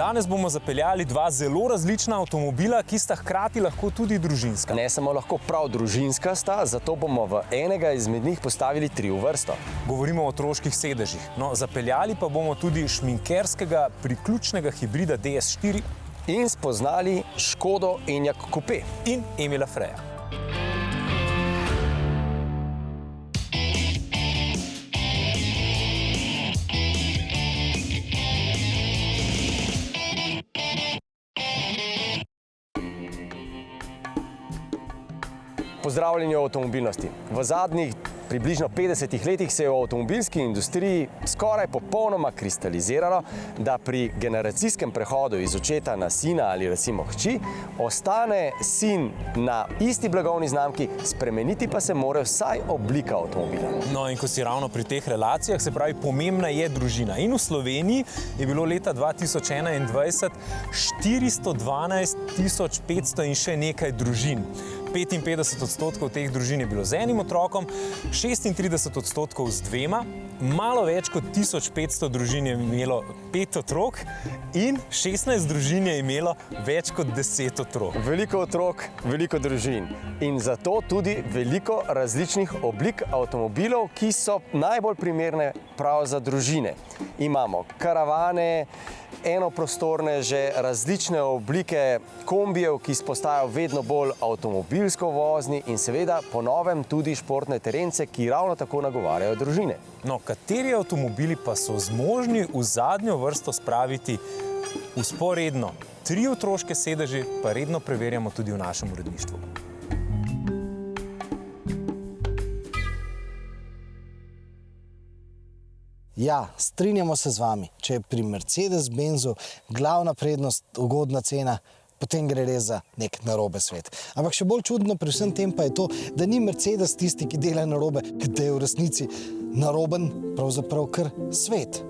Danes bomo zapeljali dva zelo različna avtomobila, ki sta hkrati lahko tudi družinska. Ne samo lahko prav družinska sta, zato bomo v enega izmed njih postavili 3 v vrsto. Govorimo o otroških sedežih. No, zapeljali pa bomo tudi šminkerskega priključnega hibrida DS4 in spoznali Škodo Enyaq Coupe in Emila Freja. Pozdravljeni v avtomobilnosti. V zadnjih približno 50 letih se je v avtomobilski industriji skoraj popolnoma kristaliziralo, da pri generacijskem prehodu iz očeta na sina ali recimo hči ostane sin na isti blagovni znamki, spremeniti pa se mora vsaj oblika avtomobila. No in ko si ravno pri teh relacijah, se pravi, pomembna je družina. In v Sloveniji je bilo leta 2021 412.500 in še nekaj družin. 55% teh družin je bilo z enim otrokom, 36% z 2, malo več kot 1500 družin je imelo 5 otrok in 16 družin je imelo več kot 10 otrok. Veliko otrok, veliko družin in zato tudi veliko različnih oblik avtomobilov, ki so najbolj primerne prav za družine. Imamo karavane, enoprostorneže, različne oblike kombijev, ki postajajo vedno bolj avtomobilsko vozni in seveda po novem tudi športne terence, ki ravno tako nagovarjajo družine. No, kateri avtomobili pa so zmožni v zadnjo vrsto spraviti vzporedno 3 otroške sedeže, pa redno preverjamo tudi v našem uredništvu. Ja, strinjamo se z vami. Če je pri Mercedes-Benzu glavna prednost ugodna cena, potem gre res za nek narobe svet. Ampak še bolj čudno pri vsem tem pa je to, da ni Mercedes tisti, ki dela narobe, da je v resnici naroben pravzaprav kar svet.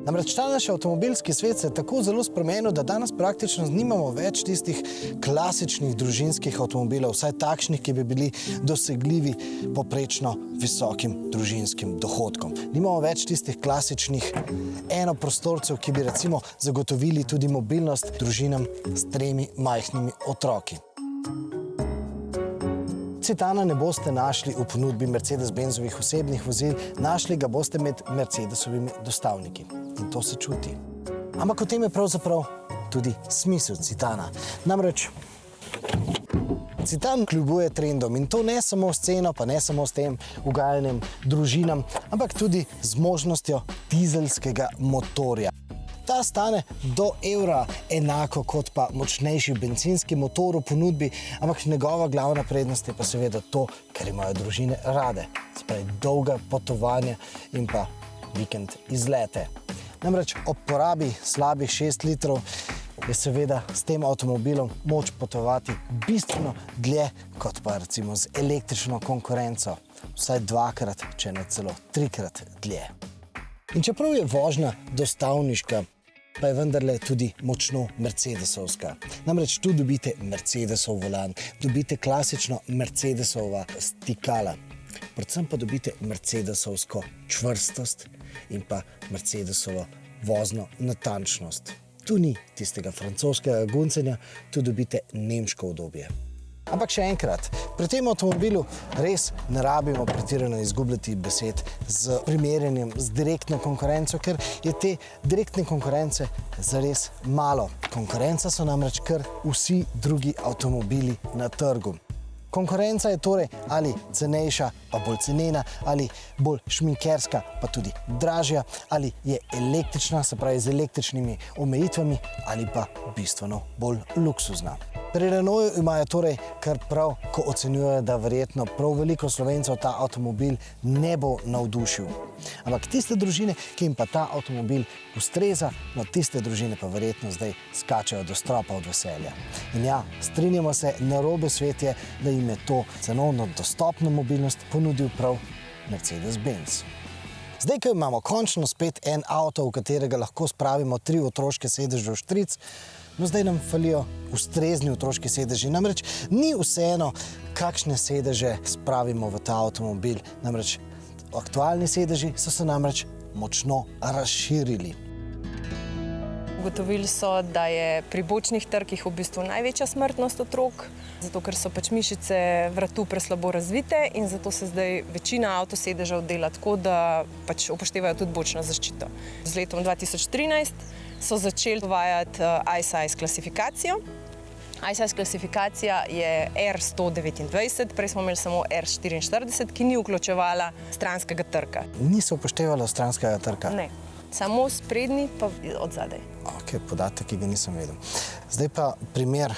Namreč ta naš avtomobilski svet se je tako zelo spremenil, da danes praktično nimamo več tistih klasičnih družinskih avtomobilov, vsaj takšnih, ki bi bili dosegljivi poprečno visokim družinskim dohodkom. Nimamo več tistih klasičnih enoprostorcev, ki bi recimo zagotovili tudi mobilnost družinam s 3 majhnimi otroki. Citana ne boste našli v ponudbi Mercedes-Benzovih osebnih vozil, našli ga boste med Mercedesovimi dostavniki. In to se čuti. Ampak v tem je pravzaprav tudi smisel Citana. Namreč Citan kljubuje trendom in to ne samo s ceno, pa ne samo s tem ugajanjem družinam, ampak tudi z možnostjo dizelskega motorja. Ta stane do evra enako kot pa močnejši bencinski motor v ponudbi, ampak njegova glavna prednost je pa seveda to, ker imajo družine rade. Spravi dolga potovanja in pa vikend izlete. Namreč ob porabi slabih 6 litrov je seveda s tem avtomobilom moč potovati bistveno dlje kot pa recimo z električno konkurenco. Vsaj 2-krat, če ne celo 3-krat dlje. In čeprav je vožnja dostavniška, pa je vendarle tudi močno mercedesovska. Namreč tu dobite Mercedesov volan, dobite klasično Mercedesova stikala, predvsem pa dobite mercedesovsko čvrstost in pa Mercedesovo vozno natančnost. Tu ni tistega francoskega guncenja, tu dobite nemško udobje. Ampak še enkrat, pri tem avtomobilu res ne rabimo pretirano izgubljati besed z primerjanjem z direktno konkurenco, ker je te direktne konkurence zares malo. Konkurenca so namreč kar vsi drugi avtomobili na trgu. Konkurenca je torej ali cenejša, pa bolj cenena, ali bolj šminkerska, pa tudi dražja, ali je električna, se pravi z električnimi omejitvami, ali pa bistveno bolj luksuzna. Pri Renaultu imajo torej kar prav, ko ocenjujejo, da verjetno prav veliko Slovencev ta avtomobil ne bo navdušil. Ampak tiste družine, ki jim pa ta avtomobil ustreza, no tiste družine pa verjetno zdaj skačajo do stropa od veselja. In ja, strinjamo se, narobe svet je, da jim je to cenovno dostopno mobilnost ponudil prav Mercedes-Benz. Zdaj, ko imamo končno spet en avto, v katerega lahko spravimo 3 otroške sedeže v štric, no zdaj nam falijo ustrezni otroški sedeži. Namreč ni vseeno, kakšne sedeže spravimo v ta avtomobil. Namreč aktualni sedeži so se namreč močno razširili. Ugotovili so, da je pri bočnih trkih v bistvu največja smrtnost otrok, zato ker so pač mišice vratu preslabo razvite in zato se zdaj večina avtosedežev dela tako, da pač upoštevajo tudi bočno zaščito. Z letom 2013 so začeli uvajati iSize klasifikacijo. iSize klasifikacija je R129, prej smo imeli samo R44, ki ni vključevala stranskega trka. Niso upoštevali stranskega trka? Ne, samo sprednji pa od zadaj. Ok, podatek, ki ga nisem vedel. Zdaj pa primer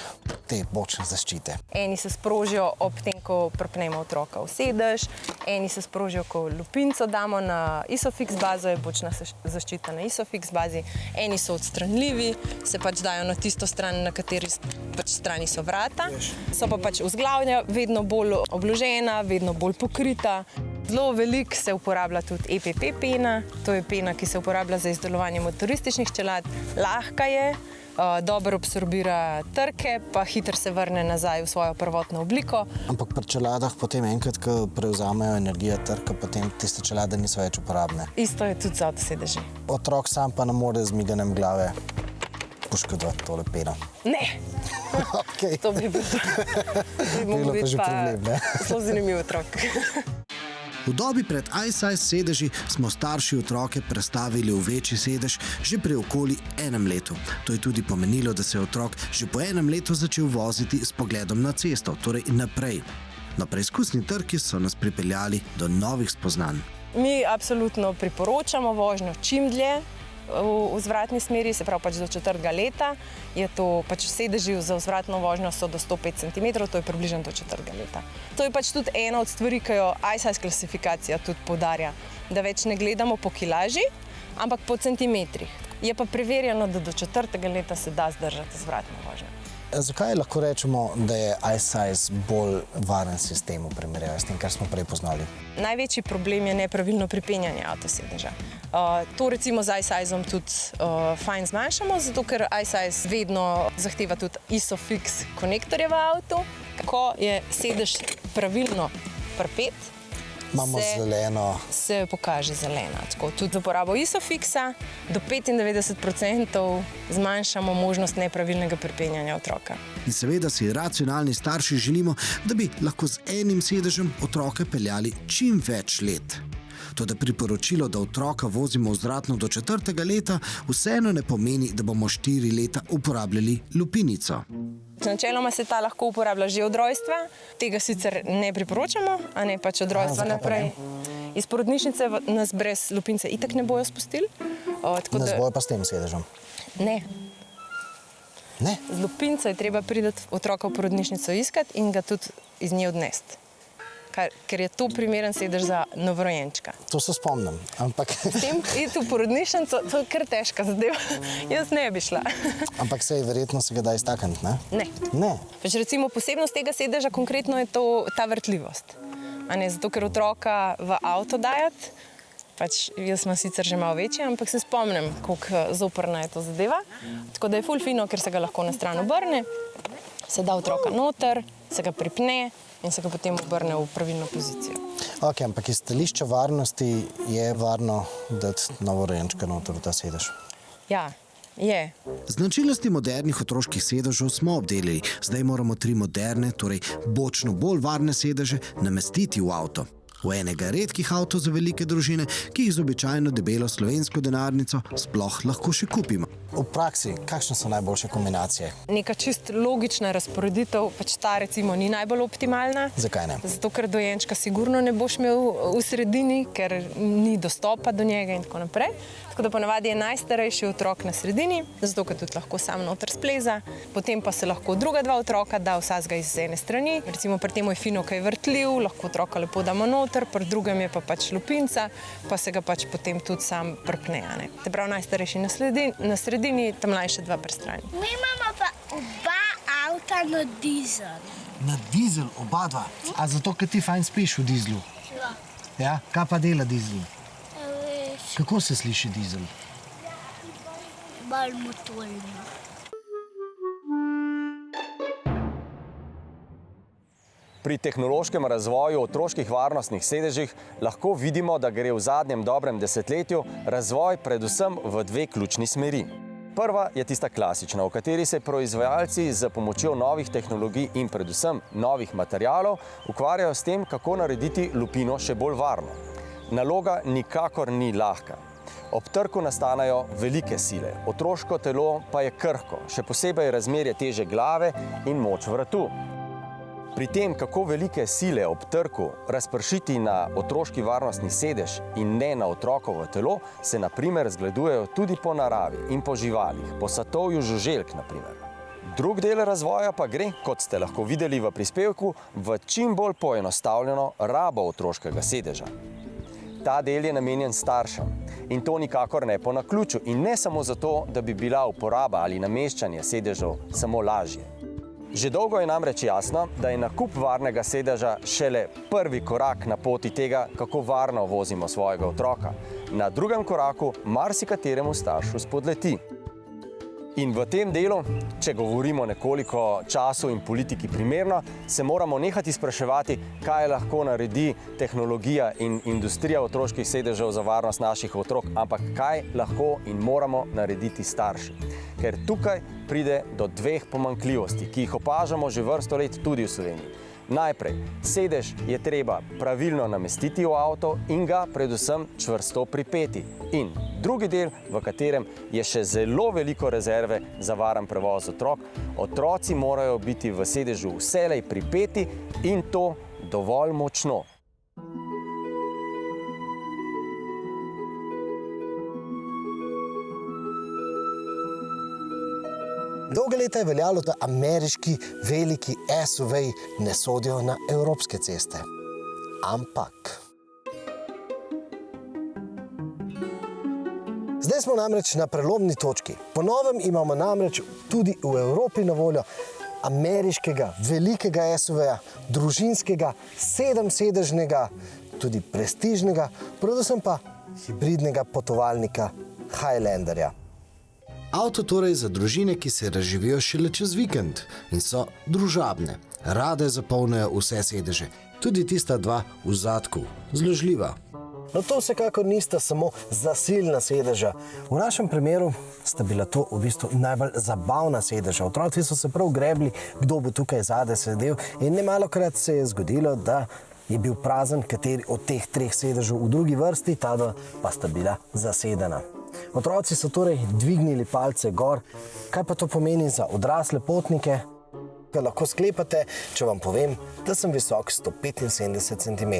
te bočne zaščite. Eni se sprožijo ob tem, ko pripnemo otroka v sedež, eni se sprožijo, ko lupinco damo na Isofix bazo, je bočna zaščita na Isofix bazi, eni so odstranljivi, se pač dajo na tisto stran, na kateri pač strani so vrata, so pa pač vzglavja vedno bolj obložena, vedno bolj pokrita. Zelo veliko se uporablja tudi EPP pena, to je pena, ki se uporablja za izdelovanje motorističnih čelad, lahka je, dobro absorbira trke, pa hitro se vrne nazaj v svojo prvotno obliko. Ampak pri čeladah potem enkrat, ko prevzamejo energijo trka, potem tiste čelade niso več uporabne. Isto je tudi za avtosedeži. Otrok sam pa ne more z miganjem glave poškodovati tole peno. Ne! Okay. To bi Bilo pa že problem, ne? Zelo zanimiv otrok. V dobi pred iSize sedeži smo starši otroke prestavili v večji sedež že pri okoli 1 letu. To je tudi pomenilo, da se je otrok že po 1 letu začel voziti s pogledom na cesto, torej naprej. No, preizkusni trki so nas pripeljali do novih spoznanj. Mi absolutno priporočamo vožnjo čim dlje v vzvratni smeri, se pravi pač do 4. leta. Je to pač sedeži za vzvratno vožnjo so do 105 cm, to je približno do 4. leta. To je pač tudi ena od stvari, ki jo iSize klasifikacija tudi poudarja, da več ne gledamo po kilaži, ampak po centimetrih. Je pa preverjeno, da do 4. leta se da zdržati vzvratno vožnjo. Zakaj lahko rečemo, da je iSize bolj varen sistem v primerjavi s tem, kar smo prej poznali? Največji problem je nepravilno pripenjanje avtosedeža. To recimo z iSizom tudi fajn zmanjšamo, zato ker iSize vedno zahteva tudi Isofix konektorje v avtu. Ko je sedež pravilno pripet, Imamo zeleno. Se pokaže zelena. Tako, tudi z uporabo Isofixa do 95% zmanjšamo možnost nepravilnega pripenjanja otroka. In seveda si racionalni starši želimo, da bi lahko z enim sedežem otroke peljali čim več let. Toda priporočilo, da otroka vozimo vzvratno do 4. leta, vseeno ne pomeni, da bomo 4 leta uporabljali lupinico. Načeloma se ta lahko uporablja že od rojstva, tega sicer ne priporočamo, a ne pač od rojstva naprej. Iz porodnišnice nas brez lupince itak ne bojo spustili. Nas bojo pa s tem sedežem? Ne. Ne? Z lupinco je treba priti otroka v porodnišnico iskati in ga tudi iz nje odnesti. Ker je to primeren sedež za novorojenčka. To se spomnim, ampak... S tem iti v porodnišnico, to je kar težka zadeva. Jaz ne bi šla. Ampak sej verjetno se ga da iztakniti, ne? Ne. Ne? Pač recimo posebnost tega sedeža konkretno je ta vrtljivost. Zato, ker otroka v avto dajati, pač jaz sem sicer že malo večja, ampak se spomnim, koliko zoprna je to zadeva. Tako da je ful fino, ker se ga lahko na stran obrne, se da otroka noter, se ga pripne in se ga potem obrne v pravilno pozicijo. Ok, ampak iz stališča varnosti je varno dati novorojenčka noter v ta sedež? Ja, je. Značilnosti modernih otroških sedežev smo obdelili. Zdaj moramo 3 moderne, torej bočno bolj varne sedeže namestiti v avto. V enega redkih avtov za velike družine, ki jih z običajno debelo slovensko denarnico sploh lahko še kupimo. V praksi, kakšne so najboljše kombinacije? Neka čist logična razporeditev, pač ta recimo ni najbolj optimalna. Zakaj ne? Zato, ker dojenčka sigurno ne boš imel v sredini, ker ni dostopa do njega in tako naprej. Tako da ponavadi je najstarejši otrok na sredini, zato ker tudi lahko sam noter spleza. Potem pa se lahko druga 2 otroka da vsakega iz ene strani. Recimo pri tem je fino, kaj je vrtljiv, lahko otroka lepo damo noter, pri drugem je pa pač lupinca, pa se ga pač potem tudi sam prpne. Te prav najstarejši na sredini, ta mlajše 2 pri strani. Mi imamo pa oba avta na dizel. Na dizel, oba 2? A zato, ker ti fajn spiš v dizlu? Ja. Ja? Kaj pa dela dizel? Kako se sliši dizel? Bolj motorno. Pri tehnološkem razvoju otroških varnostnih sedežih lahko vidimo, da gre v zadnjem dobrem desetletju razvoj predvsem v 2 ključni smeri. Prva je tista klasična, v kateri se proizvajalci z pomočjo novih tehnologij in predvsem novih materialov ukvarjajo s tem, kako narediti lupino še bolj varno. Naloga nikakor ni lahka. Ob trku nastanejo velike sile, otroško telo pa je krhko, še posebej razmerje teže glave in moč vratu. Pri tem, kako velike sile ob trku razpršiti na otroški varnostni sedež in ne na otrokovo telo, se na primer zgledujejo tudi po naravi in po živalih, po satovju žuželk na primer. Drug del razvoja pa gre, kot ste lahko videli v prispevku, v čim bolj poenostavljeno rabo otroškega sedeža. Ta del je namenjen staršem in to nikakor ne po naključju in ne samo zato, da bi bila uporaba ali nameščanje sedežev samo lažje. Že dolgo je namreč jasno, da je nakup varnega sedeža šele prvi korak na poti tega, kako varno vozimo svojega otroka. Na drugem koraku marsikateremu staršu spodleti. In v tem delu, če govorimo nekoliko času in politiki primerno, se moramo nehati spraševati, kaj lahko naredi tehnologija in industrija otroških sedežev za varnost naših otrok, ampak kaj lahko in moramo narediti starši. Ker tukaj pride do dveh pomanjkljivosti, ki jih opažamo že vrsto let tudi v Sloveniji. Najprej, sedež je treba pravilno namestiti v avto in ga predvsem čvrsto pripeti. In drugi del, v katerem je še zelo veliko rezerve za varen prevoz otrok, otroci morajo biti v sedežu vselej pripeti in to dovolj močno. Dolga leta je veljalo, da ameriški veliki SUV-ji ne sodijo na evropske ceste. Ampak zdaj smo namreč na prelomni točki. Po novem imamo namreč tudi v Evropi na voljo ameriškega velikega SUV-ja, družinskega, 7-sedežnega, tudi prestižnega, predvsem pa hibridnega potovalnika Highlanderja. Avto torej za družine, ki se razživijo šele čez vikend in so družabne. Rade zapolnijo vse sedeže, tudi tista dva v zadku, zložljiva. No to vsekakor nista samo zasilna sedeža. V našem primeru sta bila to v bistvu najbolj zabavna sedeža. Otroci so se prav grebli, kdo bo tukaj zadaj sedel in nemalokrat se je zgodilo, da je bil prazen kateri od teh treh sedežev v drugi vrsti, ta dva pa sta bila zasedena. Otroci so torej dvignili palce gor. Kaj pa to pomeni za odrasle potnike? Lahko sklepate, če vam povem, da sem visok 175 cm.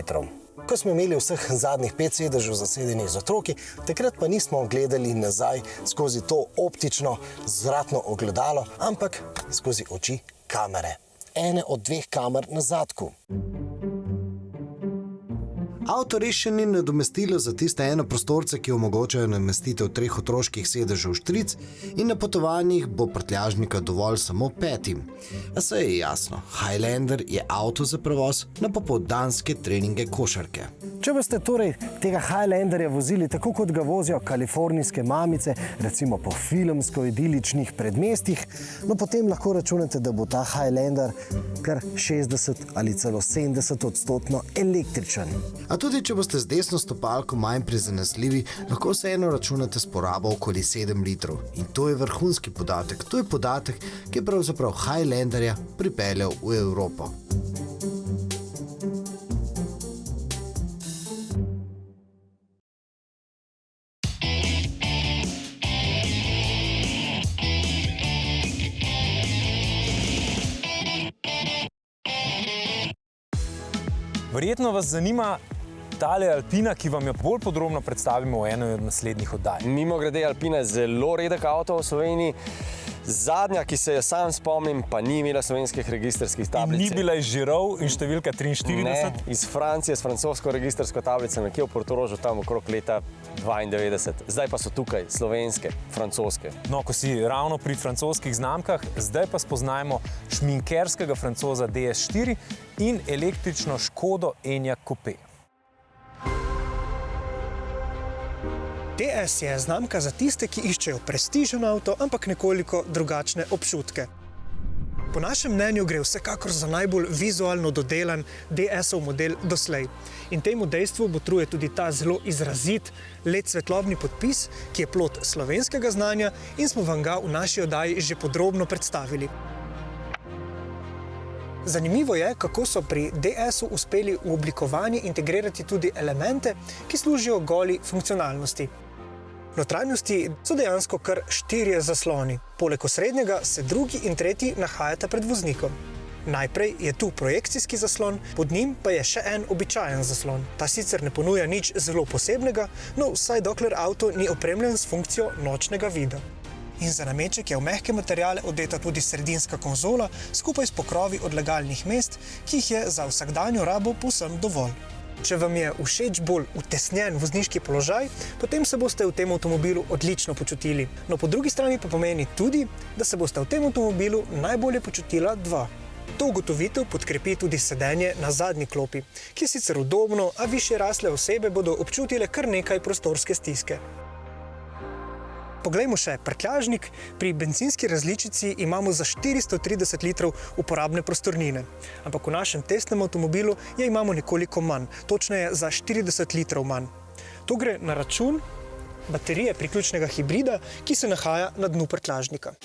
Ko smo imeli vseh zadnjih 5 sedežev zasedenih z otroki, takrat pa nismo gledali nazaj skozi to optično zratno ogledalo, ampak skozi oči kamere. Ene od 2 kamer na zadku. Avto res še ni nadomestilo za tiste enoprostorce, ki omogočajo namestitev 3 otroških sedežev štric in na potovanjih bo prtljažnika dovolj samo 5. A saj je jasno, Highlander je avto za prevoz na popoldanske treninge košarke. Če boste torej tega Highlanderja vozili tako, kot ga vozijo kalifornijske mamice, recimo po filmsko-idiličnih predmestjih, no potem lahko računate, da bo ta Highlander kar 60 ali celo 70% električen. A tudi, če boste z desno stopalko manj prizanesljivi, lahko vseeno računate s porabo okoli 7 litrov. In to je vrhunski podatek. To je podatek, ki je pravzaprav Highlanderja pripeljal v Evropo. Verjetno vas zanima tale Alpina, ki vam jo bolj podrobno predstavimo v eni od naslednjih oddaj. Mimogrede, Alpina je zelo redek avto v Sloveniji. Zadnja, ki se jo sam spomnim, pa ni imela slovenskih registrskih tablic. Ni bila iz Žirov in številka 43? Ne, iz Francije, s francosko registrsko tablico, nekje v Portorožu, tam okrog leta 92. Zdaj pa so tukaj slovenske, francoske. No, ko si ravno pri francoskih znamkah, zdaj pa spoznajmo šminkerskega Francoza DS4 in električno Škodo Enyaq Coupé. DS je znamka za tiste, ki iščejo prestižen avto, ampak nekoliko drugačne občutke. Po našem mnenju gre vsekakor za najbolj vizualno dodelan DS-ov model doslej. In temu dejstvu botruje tudi ta zelo izrazit LED svetlobni podpis, ki je plod slovenskega znanja in smo vam ga v naši oddaji že podrobno predstavili. Zanimivo je, kako so pri DS-u uspeli v oblikovanje integrirati tudi elemente, ki služijo goli funkcionalnosti. V notranjosti so dejansko kar 4 zasloni. Poleg osrednjega se drugi in tretji nahajata pred voznikom. Najprej je tu projekcijski zaslon, pod njim pa je še en običajen zaslon. Ta sicer ne ponuja nič zelo posebnega, no vsaj dokler avto ni opremljen s funkcijo nočnega vida. In za nameček je v mehke materiale odeta tudi sredinska konzola skupaj s pokrovi odlagalnih mest, ki jih je za vsakdanjo rabo povsem dovolj. Če vam je všeč bolj utesnjen vozniški položaj, potem se boste v tem avtomobilu odlično počutili. No, po drugi strani pa pomeni tudi, da se boste v tem avtomobilu najbolje počutila dva. To ugotovitev podkrepi tudi sedenje na zadnji klopi, ki je sicer udobno, a višje rasle osebe bodo občutile kar nekaj prostorske stiske. Poglejmo še prtljažnik. Pri bencinski različici imamo za 430 litrov uporabne prostornine. Ampak v našem testnem avtomobilu je imamo nekoliko manj, točneje za 40 litrov manj. To gre na račun baterije priključnega hibrida, ki se nahaja na dnu prtljažnika.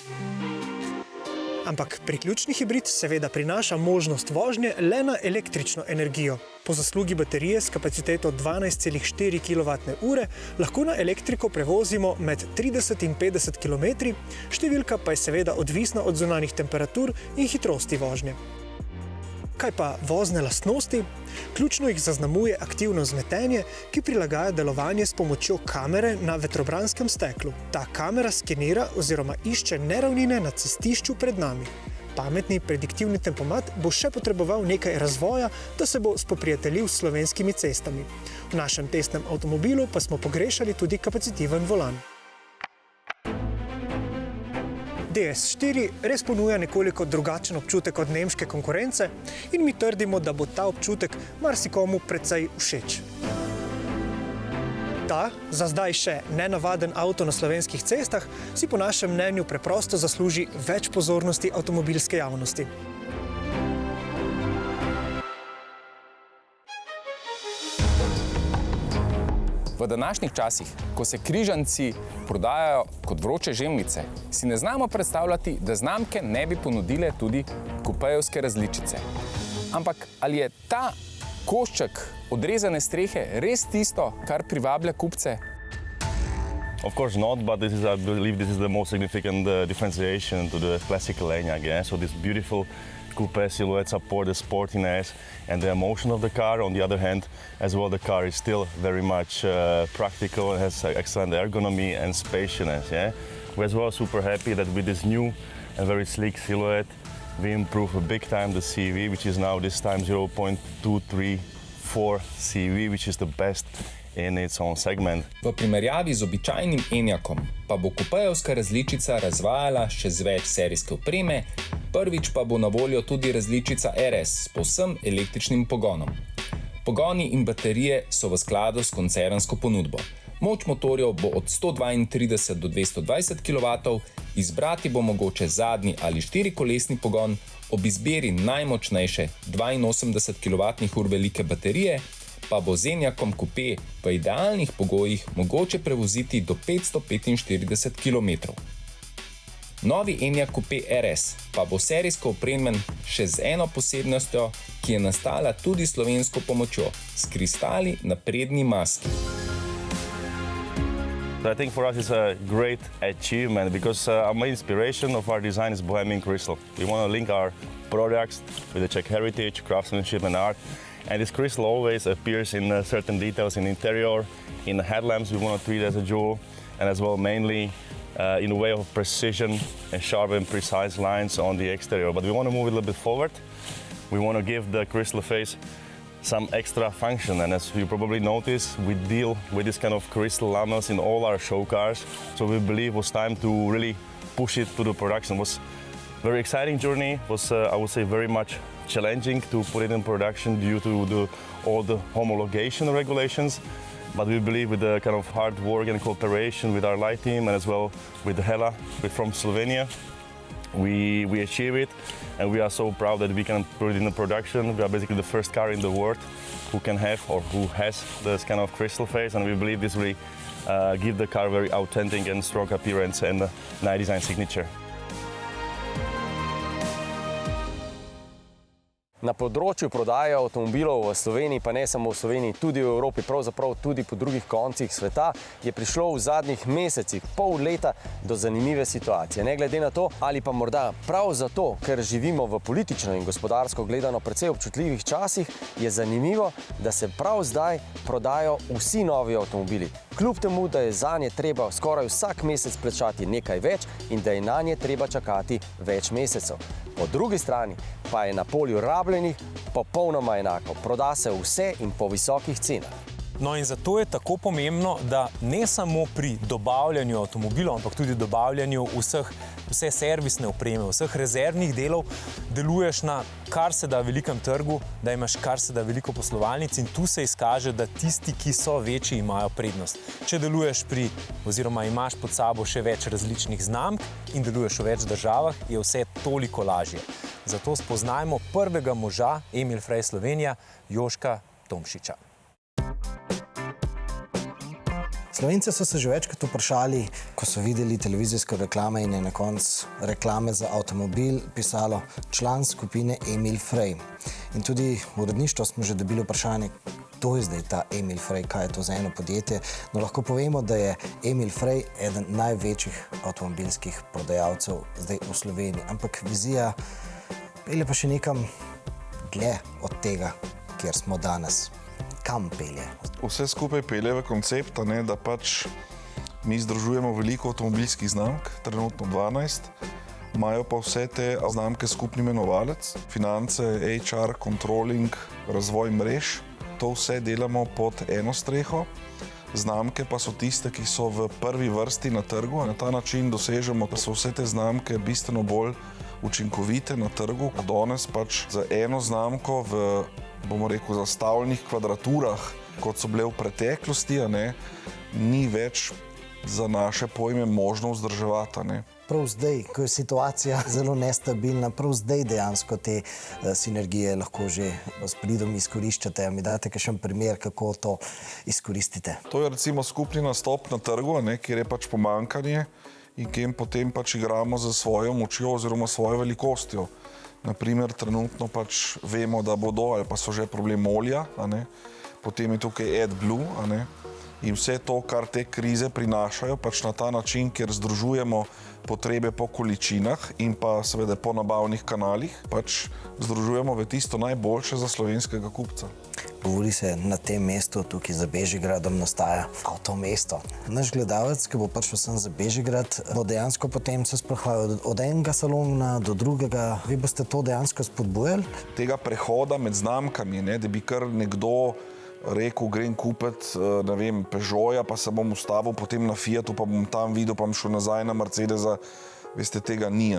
Ampak priključni hibrid seveda prinaša možnost vožnje le na električno energijo. Po zaslugi baterije s kapaciteto 12,4 kWh lahko na elektriko prevozimo med 30 in 50 km, številka pa je seveda odvisna od zunanjih temperatur in hitrosti vožnje. Kaj pa vozne lastnosti? Ključno jih zaznamuje aktivno vzmetenje, ki prilagaja delovanje s pomočjo kamere na vetrobranskem steklu. Ta kamera skenira oziroma išče neravnine na cestišču pred nami. Pametni prediktivni tempomat bo še potreboval nekaj razvoja, da se bo spoprijateljil s slovenskimi cestami. V našem testnem avtomobilu pa smo pogrešali tudi kapacitiven volan. DS4 res ponuja nekoliko drugačen občutek od nemške konkurence in mi trdimo, da bo ta občutek marsikomu precej všeč. Ta, za zdaj še nenavaden avto na slovenskih cestah, si po našem mnenju preprosto zasluži več pozornosti avtomobilske javnosti. V današnjih časih, ko se križanci prodajajo kot vroče žemljice, si ne znamo predstavljati, da znamke ne bi ponudile tudi kupejevske različice. Ampak ali je ta košček odrezane strehe res tisto, kar privablja kupce? Of course not, but I believe this is the most significant differentiation to the classical Enyaq. Yeah? So this beautiful coupe silhouette support the sportiness and the emotion of the car. On the other hand, as well, the car is still very much practical and has excellent ergonomy and spaciousness. Yeah? We're as well super happy that with this new and very sleek silhouette, we improve a big time the CV, which is now this time 0.234 CV, which is the best in its own segment. V primerjavi z običajnim Enyaqom pa bo kupejevska različica razvajala še z več serijske opreme, prvič pa bo na voljo tudi različica RS s povsem električnim pogonom. Pogoni in baterije so v skladu s koncernsko ponudbo. Moč motorjev bo od 132 do 220 kW, izbrati bo mogoče zadnji ali štirikolesni pogon, ob izbiri najmočnejše 82 kWh velike baterije pa bo z Enyaqom Coupe v idealnih pogojih mogoče prevoziti do 545 km. Novi Enyaq Coupe RS pa bo serijsko opremljen še z eno posebnostjo, ki je nastala tudi s slovensko pomočjo, s kristali na prednji maski. I think for us it's a great achievement because our main inspiration of our design is Bohemian Crystal. We want to link our products with the Czech heritage, craftsmanship and art. And this crystal always appears in certain details in the interior. In the headlamps we want to treat it as a jewel, and as well mainly in a way of precision and sharp and precise lines on the exterior. But we want to move it a little bit forward. We want to give the crystal face some extra function, and as you probably notice, we deal with this kind of crystal lamels in all our show cars. So we believe it was time to really push it to the production. It was a very exciting journey. It was, I would say, very much challenging to put it in production due to all the homologation regulations. But we believe with the kind of hard work and cooperation with our light team and as well with Hella from Slovenia, we achieve it, and we are so proud that we can put it in the production. We are basically the first car in the world who can have or who has this kind of crystal face, and we believe this will give the car very authentic and strong appearance and a nice design signature. Na področju prodaje avtomobilov v Sloveniji, pa ne samo v Sloveniji, tudi v Evropi, pravzaprav tudi po drugih koncih sveta, je prišlo v zadnjih mesecih, pol leta do zanimive situacije. Ne glede na to, ali pa morda prav zato, ker živimo v politično in gospodarsko gledano precej občutljivih časih, je zanimivo, da se prav zdaj prodajo vsi novi avtomobili. Kljub temu, da je zanje treba skoraj vsak mesec plačati nekaj več in da je nanje treba čakati več mesecev. Po drugi strani pa je na polju rabljenih popolnoma enako. Proda se vse in po visokih cenah. No in zato je tako pomembno, da ne samo pri dobavljanju avtomobilov, ampak tudi dobavljanju vse servisne opreme, vseh rezervnih delov, deluješ na kar se da velikem trgu, da imaš kar se da veliko poslovalnic in tu se izkaže, da tisti, ki so večji, imajo prednost. Če deluješ oziroma imaš pod sabo še več različnih znamk in deluješ v več državah, je vse toliko lažje. Zato spoznajmo prvega moža Emil Frey Slovenija, Joška Tomšiča. Slovenci so se že večkrat vprašali, ko so videli televizijske reklame in je na koncu reklame za avtomobil pisalo član skupine Emil Frey. In tudi v uredništvu smo že dobili vprašanje, kdo je zdaj ta Emil Frey, kaj je to za eno podjetje. No, lahko povemo, da je Emil Frey eden največjih avtomobilskih prodajalcev zdaj v Sloveniji. Ampak vizija pelje pa še nekam dlje od tega, kjer smo danes. Kam pelje? Vse skupaj pelje v koncept, da pač mi združujemo veliko avtomobilskih znamk, trenutno 12, imajo pa vse te znamke skupni imenovalec, finance, HR, controlling, razvoj mrež. To vse delamo pod eno streho. Znamke pa so tiste, ki so v prvi vrsti na trgu. Na ta način dosežemo, da so vse te znamke bistveno bolj učinkovite na trgu. Danes pač za eno znamko v, bomo rekel, zastavljenih kvadraturah, kot so bile v preteklosti, ni več za naše pojme možno vzdrževati. Prav zdaj, ko je situacija zelo nestabilna, prav zdaj dejansko te sinergije lahko že s pridom izkoriščate. Mi dajte kakšen primer, kako to izkoristite? To je recimo skupni nastop na trgu, kjer je pač pomanjkanje in kjer potem pač igramo za svojo močjo oziroma svojo velikostjo. Naprimer, trenutno pač vemo, da bodo ali pa so že problem olja, potem je tukaj AdBlue, in vse to, kar te krize prinašajo, pač na ta način, kjer združujemo potrebe po količinah in pa seveda po nabavnih kanalih, pač združujemo v tisto najboljše za slovenskega kupca. Govori se, na tem mestu, tukaj za Bežigradom, nastaja avtomesto. Naš gledalec, ki bo prišel sem za Bežigrad, bo dejansko potem se sprehajal od enega salona do drugega. Vi boste to dejansko spodbujali? Tega prehoda med znamkami, da bi kar nekdo rekel, grem kupiti, Peugeota, pa se bom ustavil potem na Fiatu, pa bom tam videl, pa bom šel nazaj na Mercedesa, veste, tega ni.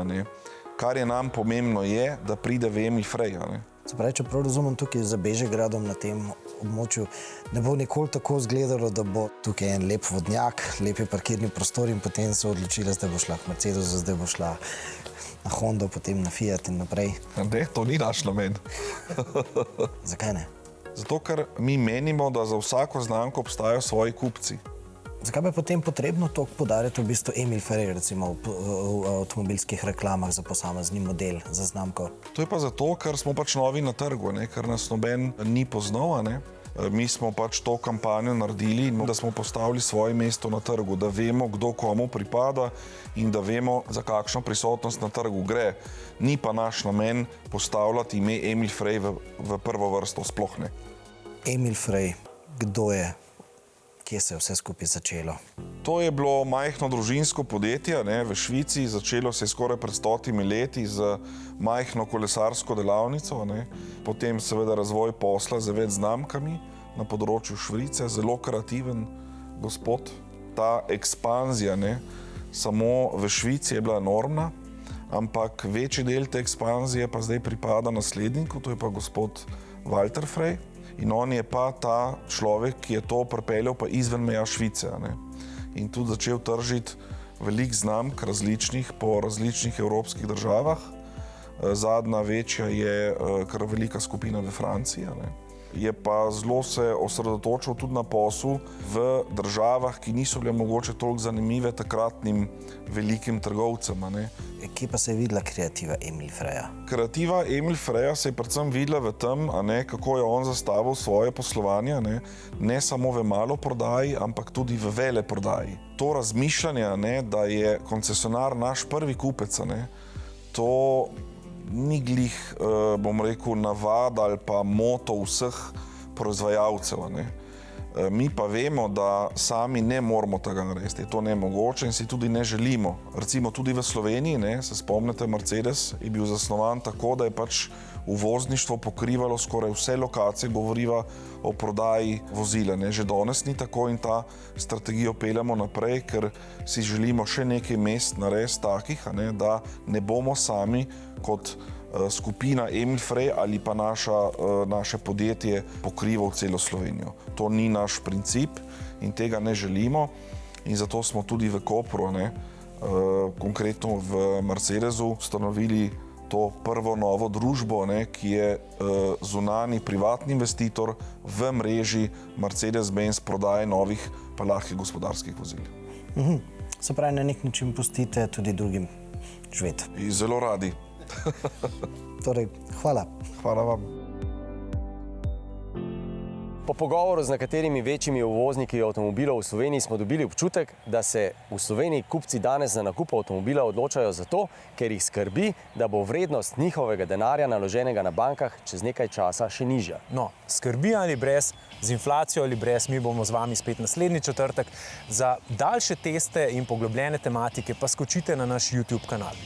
Kar je nam pomembno je, da pride v Emil Frey. Se pravi, če prav razumem, tukaj za Bežigradom na tem območju ne bo nikoli tako izgledalo, da bo tukaj en lep vodnjak, lepi parkirni prostor in potem se odločila, zdaj bo šla k Mercedesu, zdaj bo šla na Hondo, potem na Fiat in naprej. Ne, to ni naš namen. Zakaj ne? Zato, ker mi menimo, da za vsako znamko obstajajo svoji kupci. Zakaj pa je potem potrebno toliko poudarjati v bistvu Emil Frey, recimo v avtomobilskih reklamah za posamezni model, za znamko? To je pa zato, ker smo pač novi na trgu, ker nas noben ni poznal. Mi smo pač to kampanjo naredili, da smo postavili svoje mesto na trgu, da vemo, kdo komu pripada in da vemo, za kakšno prisotnost na trgu gre. Ni pa naš namen postavljati ime Emil Frey v prvo vrsto, sploh ne. Emil Frey, kdo je? Kje se je vse skupaj začelo? To je bilo majhno družinsko podjetje v Švici. Začelo se je skoraj pred 100 leti z majhno kolesarsko delavnico. Potem seveda razvoj posla z več znamkami na področju Švice. Zelo kreativen gospod. Ta ekspanzija samo v Švici je bila enormna, ampak večji del te ekspanzije pa zdaj pripada nasledniku, to je pa gospod Walter Frey. In on je pa ta človek, ki je to pripeljal pa izven meja Švice. In tudi začel tržiti veliko znamk različnih po različnih evropskih državah. Zadnja večja je kar velika skupina v Franciji. Je pa zelo se osredotočil tudi na posel v državah, ki niso bile mogoče toliko zanimive takratnim velikim trgovcem. Kje pa se je videla kreativa Emil Freja? Kreativa Emil Freja se je predvsem videla v tem, kako je on zastavil svoje poslovanje, ne samo v maloprodaji, ampak tudi v veleprodaji. To razmišljanje, da je koncesionar naš prvi kupec, to ni glih, bom rekel, navada ali pa moto vseh proizvajalcev. Mi pa vemo, da sami ne moramo tega narediti. Je to nemogoče in si tudi ne želimo. Recimo tudi v Sloveniji, se spomnite, Mercedes je bil zasnovan tako, da je pač uvozništvo pokrivalo skoraj vse lokacije, govoriva o prodaji vozila. Že danes ni tako in ta strategijo peljemo naprej, ker si želimo še nekaj mest narediti takih, da ne bomo sami kot skupina Emil Frey ali pa naše podjetje pokrival celo Slovenijo. To ni naš princip in tega ne želimo in zato smo tudi v Kopru, konkretno v Mercedesu, ustanovili to prvo novo družbo, ki je zunanji privatni investitor v mreži Mercedes-Benz prodaje novih pa lahkih gospodarskih vozil. Se pravi, na nek način pustite tudi drugim živeti. Zelo radi. Torej, hvala. Hvala vam. Po pogovoru z nekaterimi večjimi uvozniki avtomobilov v Sloveniji smo dobili občutek, da se v Sloveniji kupci danes za nakup avtomobila odločajo zato, ker jih skrbi, da bo vrednost njihovega denarja naloženega na bankah čez nekaj časa še nižja. No, skrbi ali brez, z inflacijo ali brez, mi bomo z vami spet naslednji četrtek. Za daljše teste in poglobljene tematike pa skočite na naš YouTube kanal.